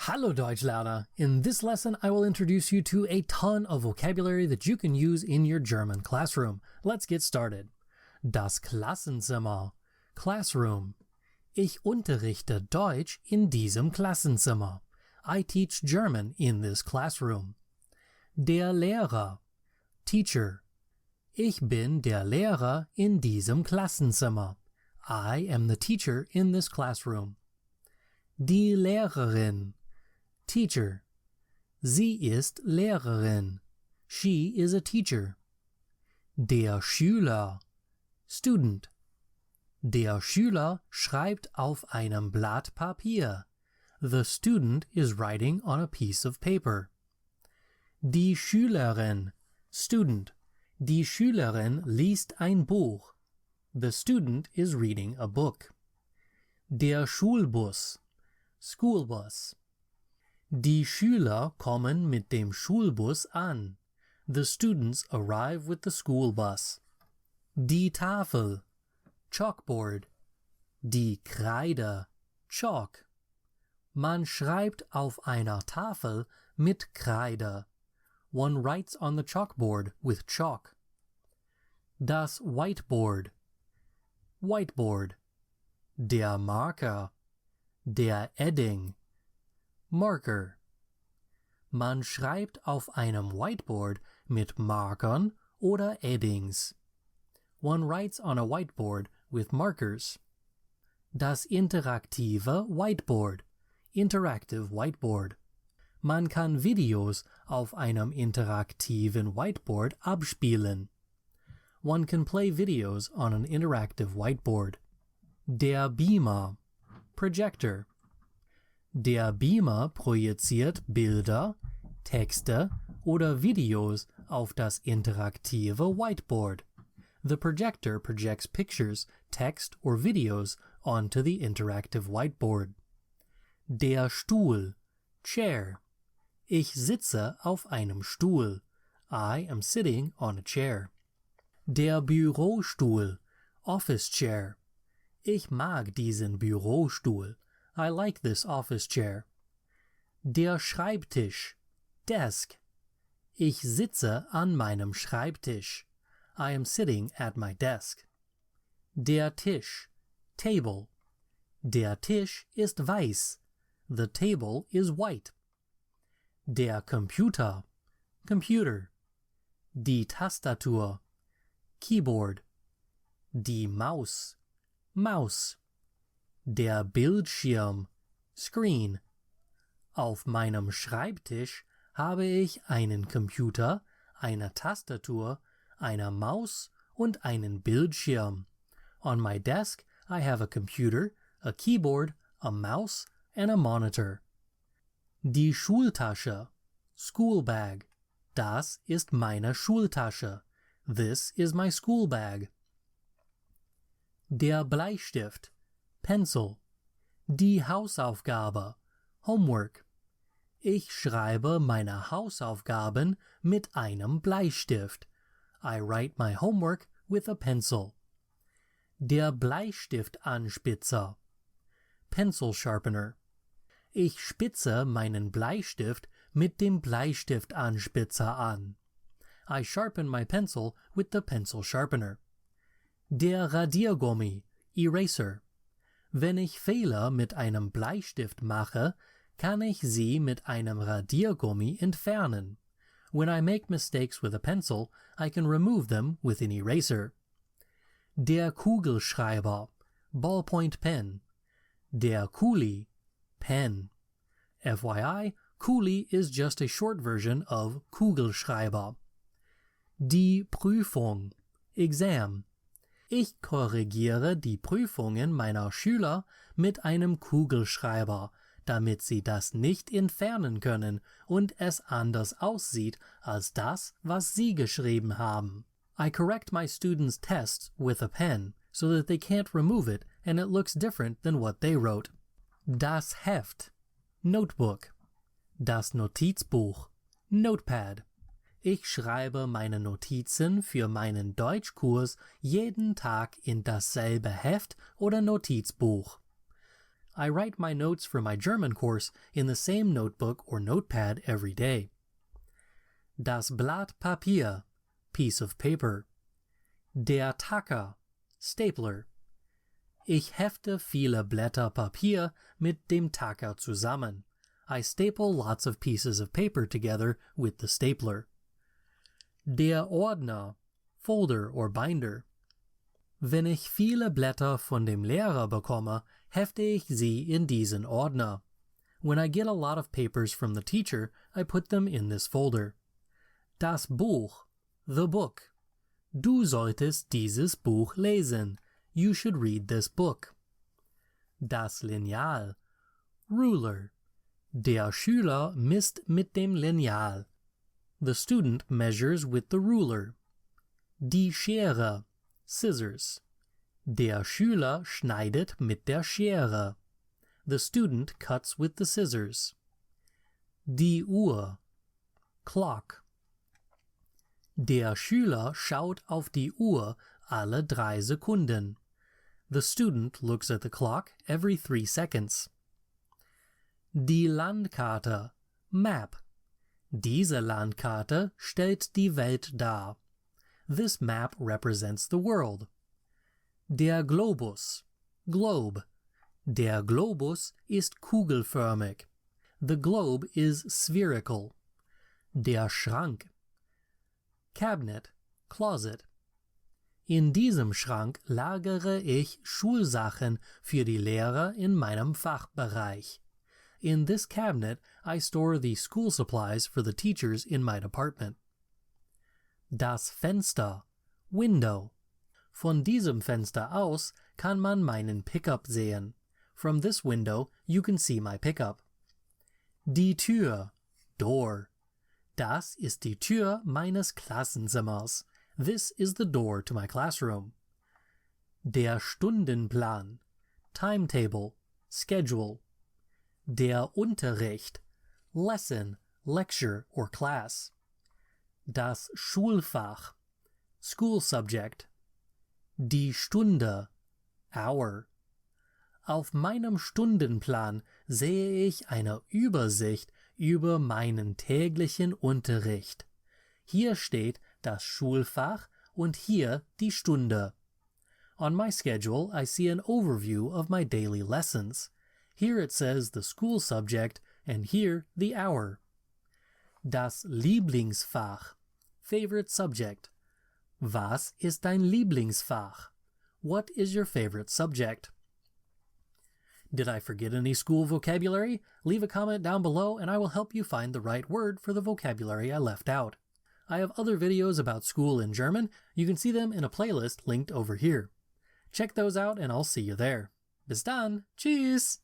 Hallo Deutschlerner! In this lesson I will introduce you to a ton of vocabulary that you can use in your German classroom. Let's get started. Das Klassenzimmer. Classroom. Ich unterrichte Deutsch in diesem Klassenzimmer. I teach German in this classroom. Der Lehrer. Teacher. Ich bin der Lehrer in diesem Klassenzimmer. I am the teacher in this classroom. Die Lehrerin. Teacher. Sie ist Lehrerin. She is a teacher. Der Schüler. Student. Der Schüler schreibt auf einem Blatt Papier. The student is writing on a piece of paper. Die Schülerin. Student. Die Schülerin liest ein Buch. The student is reading a book. Der Schulbus. School bus. Die Schüler kommen mit dem Schulbus an. The students arrive with the school bus. Die Tafel. Chalkboard. Die Kreide. Chalk. Man schreibt auf einer Tafel mit Kreide. One writes on the chalkboard with chalk. Das Whiteboard. Whiteboard. Der Marker. Der Edding. Marker. Man schreibt auf einem Whiteboard mit Markern oder Eddings. One writes on a whiteboard with markers. Das interaktive Whiteboard. Interactive Whiteboard. Man kann Videos auf einem interaktiven Whiteboard abspielen. One can play videos on an interactive whiteboard. Der Beamer. Projector. Der Beamer projiziert Bilder, Texte oder Videos auf das interaktive Whiteboard. The projector projects pictures, text or videos onto the interactive whiteboard. Der Stuhl. Chair. Ich sitze auf einem Stuhl. I am sitting on a chair. Der Bürostuhl. Office chair. Ich mag diesen Bürostuhl. I like this office chair. Der Schreibtisch. Desk. Ich sitze an meinem Schreibtisch. I am sitting at my desk. Der Tisch. Table. Der Tisch ist weiß. The table is white. Der Computer. Computer. Die Tastatur. Keyboard. Die Maus. Mouse. Der Bildschirm. Screen. Auf meinem Schreibtisch habe ich einen Computer, eine Tastatur, eine Maus und einen Bildschirm. On my desk I have a computer, a keyboard, a mouse and a monitor. Die Schultasche. School bag. Das ist meine Schultasche. This is my school bag. Der Bleistift. Pencil. Die Hausaufgabe. Homework. Ich schreibe meine Hausaufgaben mit einem Bleistift. I write my homework with a pencil. Der Bleistiftanspitzer. Pencil sharpener. Ich spitze meinen Bleistift mit dem Bleistiftanspitzer an. I sharpen my pencil with the pencil sharpener. Der Radiergummi. Eraser. Wenn ich Fehler mit einem Bleistift mache, kann ich sie mit einem Radiergummi entfernen. When I make mistakes with a pencil, I can remove them with an eraser. Der Kugelschreiber. Ballpoint pen. Der Kuli. Pen. FYI, Kuli is just a short version of Kugelschreiber. Die Prüfung. Exam. Ich korrigiere die Prüfungen meiner Schüler mit einem Kugelschreiber, damit sie das nicht entfernen können und es anders aussieht als das, was sie geschrieben haben. I correct my students' tests with a pen so that they can't remove it and it looks different than what they wrote. Das Heft. Notebook. Das Notizbuch. Notepad. Ich schreibe meine Notizen für meinen Deutschkurs jeden Tag in dasselbe Heft oder Notizbuch. I write my notes for my German course in the same notebook or notepad every day. Das Blatt Papier, piece of paper. Der Tacker, stapler. Ich hefte viele Blätter Papier mit dem Tacker zusammen. I staple lots of pieces of paper together with the stapler. Der Ordner, folder or binder. Wenn ich viele Blätter von dem Lehrer bekomme, hefte ich sie in diesen Ordner. When I get a lot of papers from the teacher, I put them in this folder. Das Buch, the book. Du solltest dieses Buch lesen. You should read this book. Das Lineal, ruler. Der Schüler misst mit dem Lineal. The student measures with the ruler. Die Schere, scissors. Der Schüler schneidet mit der Schere. The student cuts with the scissors. Die Uhr, clock. Der Schüler schaut auf die Uhr alle 3 Sekunden. The student looks at the clock every 3 seconds. Die Landkarte, map. Diese Landkarte stellt die Welt dar. This map represents the world. Der Globus, globe. Der Globus ist kugelförmig. The globe is spherical. Der Schrank, cabinet, closet. In diesem Schrank lagere ich Schulsachen für die Lehrer in meinem Fachbereich. In this cabinet, I store the school supplies for the teachers in my department. Das Fenster, window. Von diesem Fenster aus kann man meinen Pickup sehen. From this window, you can see my pickup. Die Tür, door. Das ist die Tür meines Klassenzimmers. This is the door to my classroom. Der Stundenplan, timetable, schedule. Der Unterricht, lesson, lecture or class. Das Schulfach, school subject. Die Stunde, hour. Auf meinem Stundenplan sehe ich eine Übersicht über meinen täglichen Unterricht. Hier steht das Schulfach und hier die Stunde. On my schedule, I see an overview of my daily lessons. Here it says the school subject and here the hour. Das Lieblingsfach, favorite subject. Was ist dein Lieblingsfach? What is your favorite subject? Did I forget any school vocabulary? Leave a comment down below and I will help you find the right word for the vocabulary I left out. I have other videos about school in German. You can see them in a playlist linked over here. Check those out and I'll see you there. Bis dann. Tschüss.